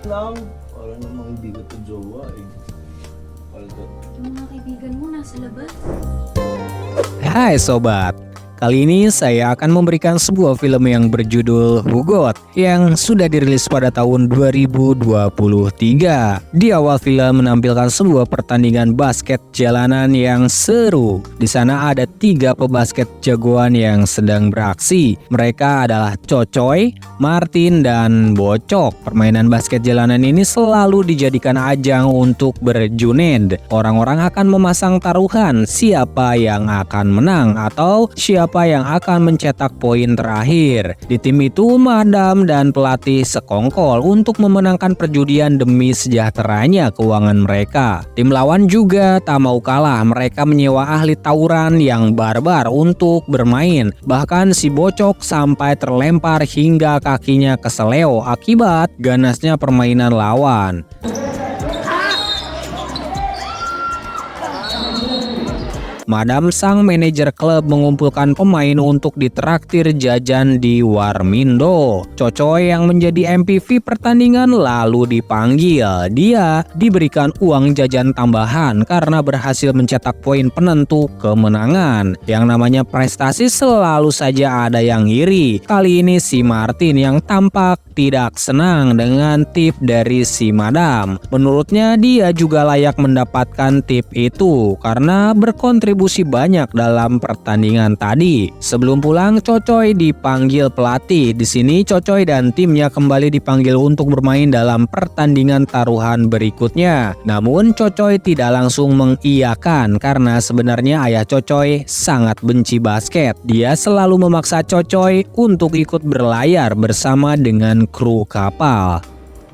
lang. Para namang hindi ko to jowa eh. Paltot. Yung mga kaibigan mo nasa labas. Hai sobat, kali ini saya akan memberikan sebuah film yang berjudul Hugot yang sudah dirilis pada tahun 2023. Di awal film menampilkan sebuah pertandingan basket jalanan yang seru. Di sana ada 3 pebasket jagoan yang sedang beraksi. Mereka adalah Cocoy, Martin, dan Bocok. Permainan basket jalanan ini selalu dijadikan ajang untuk berjuned. Orang-orang akan memasang taruhan siapa yang akan menang atau siapa yang akan mencetak poin terakhir. Di tim itu Madam dan pelatih sekongkol untuk memenangkan perjudian demi sejahteranya keuangan mereka. Tim lawan juga tak mau kalah, mereka menyewa ahli tawuran yang barbar untuk bermain. Bahkan si Bocok sampai terlempar hingga kakinya keseleo akibat ganasnya permainan lawan. Madam sang manajer klub mengumpulkan pemain untuk ditraktir jajan di Warmindo. Cocoy yang menjadi MVP pertandingan lalu dipanggil. Dia diberikan uang jajan tambahan karena berhasil mencetak poin penentu kemenangan. Yang namanya prestasi selalu saja ada yang iri. Kali ini si Martin yang tampak tidak senang dengan tip dari si Madam. Menurutnya dia juga layak mendapatkan tip itu karena berkontribusi banyak dalam pertandingan tadi. Sebelum pulang, Cocoy dipanggil pelatih. Di sini Cocoy dan timnya kembali dipanggil untuk bermain dalam pertandingan taruhan berikutnya. Namun Cocoy tidak langsung mengiyakan karena sebenarnya ayah Cocoy sangat benci basket. Dia selalu memaksa Cocoy untuk ikut berlayar bersama dengan kru kapal.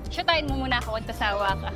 Shootain mo muna ako kung tasawa ka.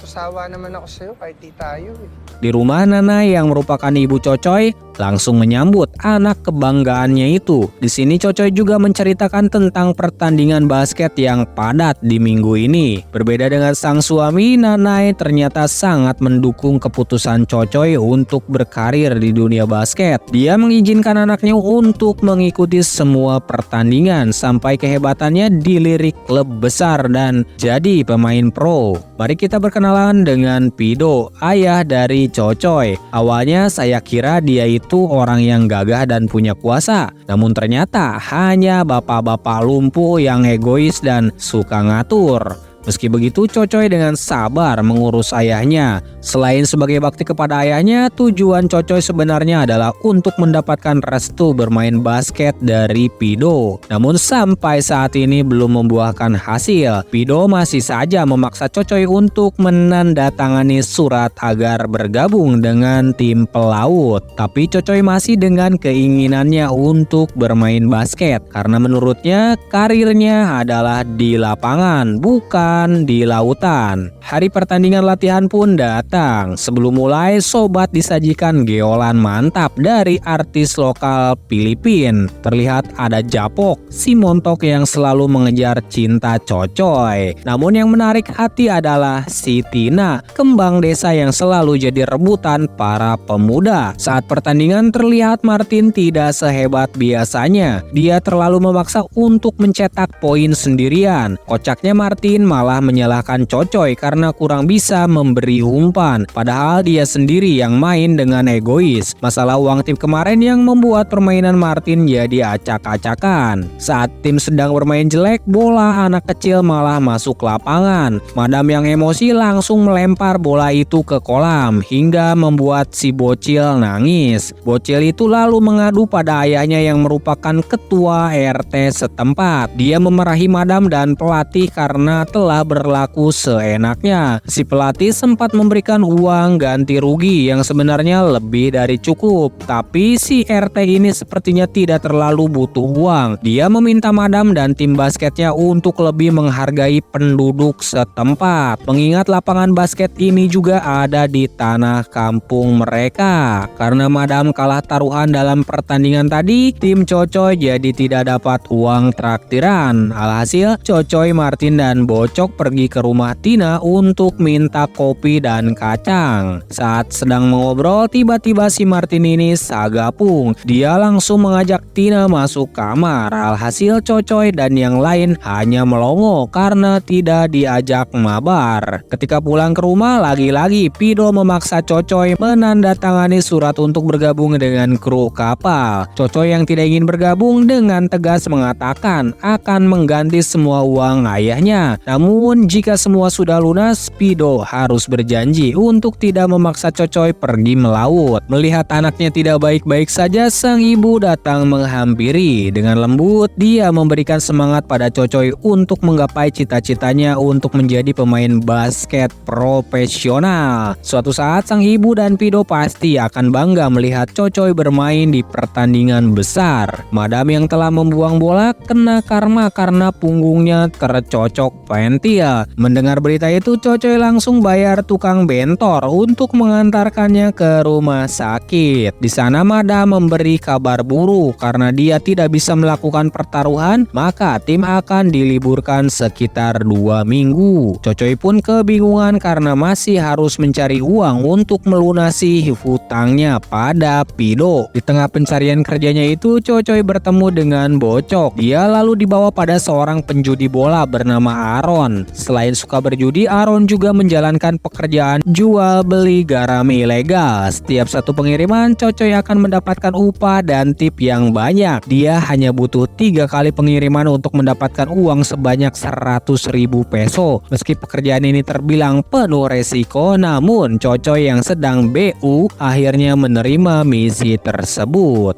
Sawa naman ako sa'yo kahit di tayo eh. Di rumah Nanay yang merupakan ibu Cocoy langsung menyambut anak kebanggaannya itu. Di sini Cocoy juga menceritakan tentang pertandingan basket yang padat di minggu ini. Berbeda dengan sang suami, Nanay ternyata sangat mendukung keputusan Cocoy untuk berkarir di dunia basket. Dia mengizinkan anaknya untuk mengikuti semua pertandingan sampai kehebatannya dilirik klub besar dan jadi pemain pro. Mari kita berkenalan dengan Pido, ayah dari Cocoy. Awalnya saya kira dia itu orang yang gagah dan punya kuasa. Namun ternyata hanya bapak-bapak lumpuh yang egois dan suka ngatur. Meski begitu, Cocoy dengan sabar mengurus ayahnya. Selain sebagai bakti kepada ayahnya, tujuan Cocoy sebenarnya adalah untuk mendapatkan restu bermain basket dari Pido. Namun sampai saat ini belum membuahkan hasil. Pido masih saja memaksa Cocoy untuk menandatangani surat agar bergabung dengan tim pelaut. Tapi Cocoy masih dengan keinginannya untuk bermain basket karena menurutnya karirnya adalah di lapangan, bukan di lautan. Hari pertandingan latihan pun datang. Sebelum mulai, sobat disajikan geolan mantap dari artis lokal Filipina. Terlihat ada Japok, si montok yang selalu mengejar cinta Cocoy. Namun yang menarik hati adalah si Tina, kembang desa yang selalu jadi rebutan para pemuda. Saat pertandingan terlihat Martin tidak sehebat biasanya. Dia terlalu memaksa untuk mencetak poin sendirian. Kocaknya Martin malah menyalahkan Cocoy karena kurang bisa memberi umpan. Padahal dia sendiri yang main dengan egois. Masalah uang tim kemarin yang membuat permainan Martin jadi acak-acakan. Saat tim sedang bermain jelek, bola anak kecil malah masuk lapangan. Madam yang emosi langsung melempar bola itu ke kolam hingga membuat si bocil nangis. Bocil itu lalu mengadu pada ayahnya yang merupakan ketua RT setempat. Dia memarahi Madam dan pelatih karena telah berlaku seenaknya. Si pelatih sempat memberikan uang ganti rugi yang sebenarnya lebih dari cukup. Tapi si RT ini sepertinya tidak terlalu butuh uang. Dia meminta Madam dan tim basketnya untuk lebih menghargai penduduk setempat. Mengingat lapangan basket ini juga ada di tanah kampung mereka. Karena Madam kalah taruhan dalam pertandingan tadi, tim Cocoy jadi tidak dapat uang traktiran. Alhasil Cocoy, Martin, dan Bocok Cocok pergi ke rumah Tina untuk minta kopi dan kacang. Saat sedang mengobrol, tiba-tiba si Martin ini sagapung. Dia langsung mengajak Tina masuk kamar. Alhasil Cocoy dan yang lain hanya melongo karena tidak diajak mabar. Ketika pulang ke rumah, lagi-lagi Pido memaksa Cocoy menandatangani surat untuk bergabung dengan kru kapal. Cocoy yang tidak ingin bergabung dengan tegas mengatakan akan mengganti semua uang ayahnya. Namun jika semua sudah lunas, Pido harus berjanji untuk tidak memaksa Cocoy pergi melaut. Melihat anaknya tidak baik-baik saja, sang ibu datang menghampiri. Dengan lembut, dia memberikan semangat pada Cocoy untuk menggapai cita-citanya untuk menjadi pemain basket profesional. Suatu saat sang ibu dan Pido pasti akan bangga melihat Cocoy bermain di pertandingan besar. Madam yang telah membuang bola kena karma karena punggungnya tercocok pentil. Mendengar berita itu, Cocoy langsung bayar tukang bentor untuk mengantarkannya ke rumah sakit. Di sana Madam memberi kabar buruk karena dia tidak bisa melakukan pertaruhan, maka tim akan diliburkan sekitar 2 minggu. Cocoy pun kebingungan karena masih harus mencari uang untuk melunasi hutangnya pada Pido. Di tengah pencarian kerjanya itu, Cocoy bertemu dengan Bocok. Dia lalu dibawa pada seorang penjudi bola bernama Aaron. Selain suka berjudi, Aaron juga menjalankan pekerjaan jual beli garam ilegal. Setiap satu pengiriman, Cocoy akan mendapatkan upah dan tip yang banyak. Dia hanya butuh 3 kali pengiriman untuk mendapatkan uang sebanyak 100.000 peso. Meski pekerjaan ini terbilang penuh resiko, namun Cocoy yang sedang BU akhirnya menerima misi tersebut.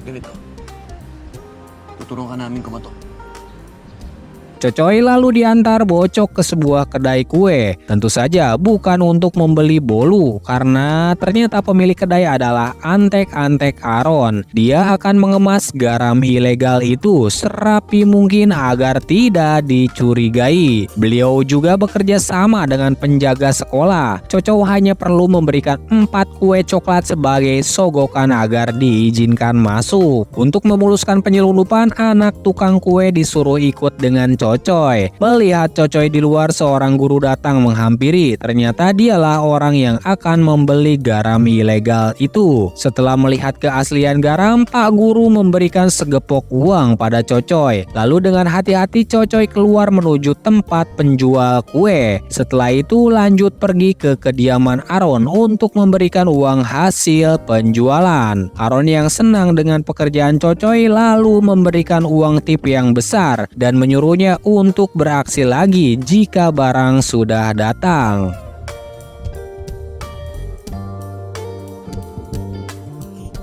Ganito. Tutulungan ka namin kumato. Cocoy lalu diantar Bocok ke sebuah kedai kue. Tentu saja bukan untuk membeli bolu, karena ternyata pemilik kedai adalah antek-antek Aaron. Dia akan mengemas garam ilegal itu serapi mungkin agar tidak dicurigai. Beliau juga bekerja sama dengan penjaga sekolah. Cocoy hanya perlu memberikan 4 kue coklat sebagai sogokan agar diizinkan masuk. Untuk memuluskan penyelundupan, anak tukang kue disuruh ikut dengan Cocoy. Melihat Cocoy di luar, seorang guru datang menghampiri. Ternyata dialah orang yang akan membeli garam ilegal itu. Setelah melihat keaslian garam, Pak Guru memberikan segepok uang pada Cocoy. Lalu dengan hati-hati Cocoy keluar menuju tempat penjual kue. Setelah itu lanjut pergi ke kediaman Aaron untuk memberikan uang hasil penjualan. Aaron yang senang dengan pekerjaan Cocoy lalu memberikan uang tip yang besar dan menyuruhnya untuk beraksi lagi jika barang sudah datang.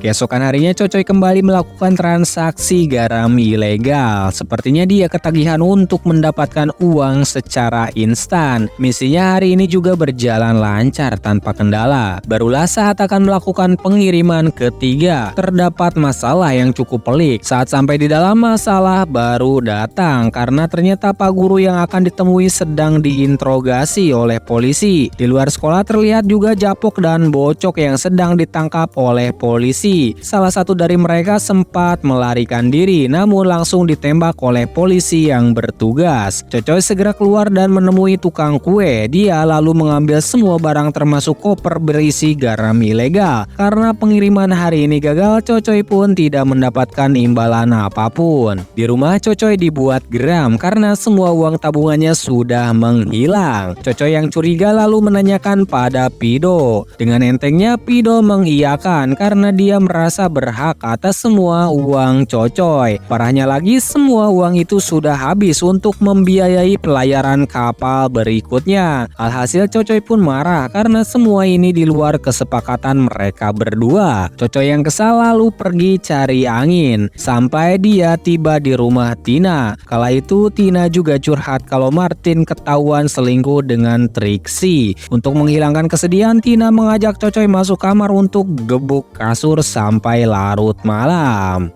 Keesokan harinya Cocoy kembali melakukan transaksi garam ilegal. Sepertinya dia ketagihan untuk mendapatkan uang secara instan. Misinya hari ini juga berjalan lancar tanpa kendala. Barulah saat akan melakukan pengiriman ketiga, terdapat masalah yang cukup pelik. Saat sampai di dalam, masalah baru datang karena ternyata Pak Guru yang akan ditemui sedang diinterogasi oleh polisi. Di luar sekolah terlihat juga Japok dan Bocok yang sedang ditangkap oleh polisi. Salah satu dari mereka sempat melarikan diri, namun langsung ditembak oleh polisi yang bertugas. Cocoy segera keluar dan menemui tukang kue. Dia lalu mengambil semua barang termasuk koper berisi garam ilegal. Karena pengiriman hari ini gagal, Cocoy pun tidak mendapatkan imbalan apapun. Di rumah Cocoy dibuat geram karena semua uang tabungannya sudah menghilang. Cocoy yang curiga lalu menanyakan pada Pido. Dengan entengnya Pido mengiyakan karena dia merasa berhak atas semua uang Cocoy. Parahnya lagi, semua uang itu sudah habis untuk membiayai pelayaran kapal berikutnya. Alhasil Cocoy pun marah karena semua ini di luar kesepakatan mereka berdua. Cocoy yang kesal lalu pergi cari angin sampai dia tiba di rumah Tina. Kala itu Tina juga curhat kalau Martin ketahuan selingkuh dengan Trixie. Untuk menghilangkan kesedihan, Tina mengajak Cocoy masuk kamar untuk gebuk kasur sampai larut malam.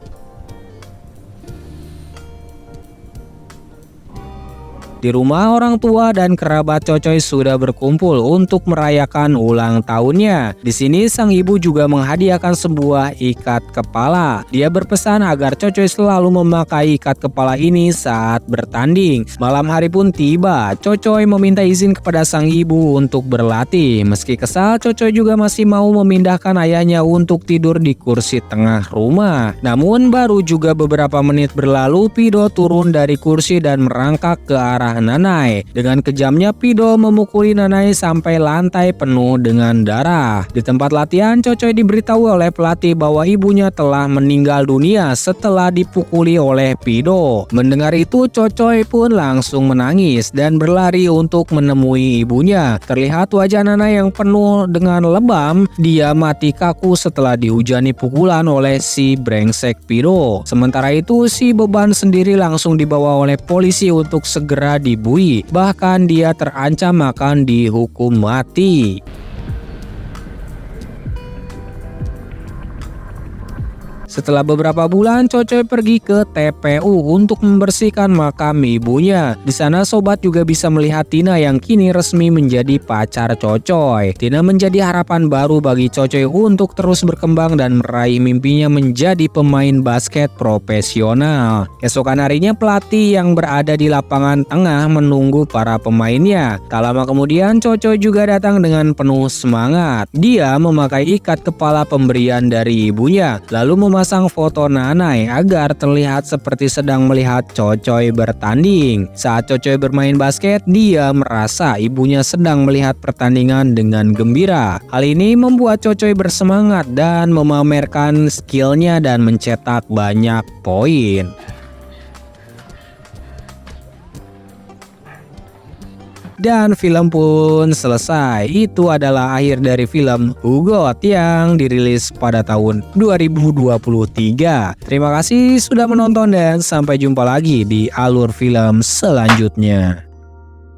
Di rumah orang tua dan kerabat Cocoy sudah berkumpul untuk merayakan ulang tahunnya. Di sini sang ibu juga menghadiahkan sebuah ikat kepala. Dia berpesan agar Cocoy selalu memakai ikat kepala ini saat bertanding. Malam hari pun tiba. Cocoy meminta izin kepada sang ibu untuk berlatih. Meski kesal, Cocoy juga masih mau memindahkan ayahnya untuk tidur di kursi tengah rumah. Namun baru juga beberapa menit berlalu, Pido turun dari kursi dan merangkak ke arah Nanai. Dengan kejamnya Pido memukuli Nanai sampai lantai penuh dengan darah. Di tempat latihan, Cocoy diberitahu oleh pelatih bahwa ibunya telah meninggal dunia setelah dipukuli oleh Pido. Mendengar itu, Cocoy pun langsung menangis dan berlari untuk menemui ibunya. Terlihat wajah Nanai yang penuh dengan lebam. Dia mati kaku setelah dihujani pukulan oleh si brengsek Pido. Sementara itu, si beban sendiri langsung dibawa oleh polisi untuk segera dibui. Bahkan dia terancam akan dihukum mati. Setelah beberapa bulan, Cocoy pergi ke TPU untuk membersihkan makam ibunya. Di sana sobat juga bisa melihat Tina yang kini resmi menjadi pacar Cocoy. Tina menjadi harapan baru bagi Cocoy untuk terus berkembang dan meraih mimpinya menjadi pemain basket profesional. Keesokan harinya pelatih yang berada di lapangan tengah menunggu para pemainnya. Tak lama kemudian Cocoy juga datang dengan penuh semangat. Dia memakai ikat kepala pemberian dari ibunya, lalu memasang foto Nanai agar terlihat seperti sedang melihat Cocoy bertanding. Saat Cocoy bermain basket, dia merasa ibunya sedang melihat pertandingan dengan gembira. Hal ini membuat Cocoy bersemangat dan memamerkan skillnya dan mencetak banyak poin. Dan film pun selesai. Itu adalah akhir dari film Hugot yang dirilis pada tahun 2023. Terima kasih sudah menonton dan sampai jumpa lagi di alur film selanjutnya.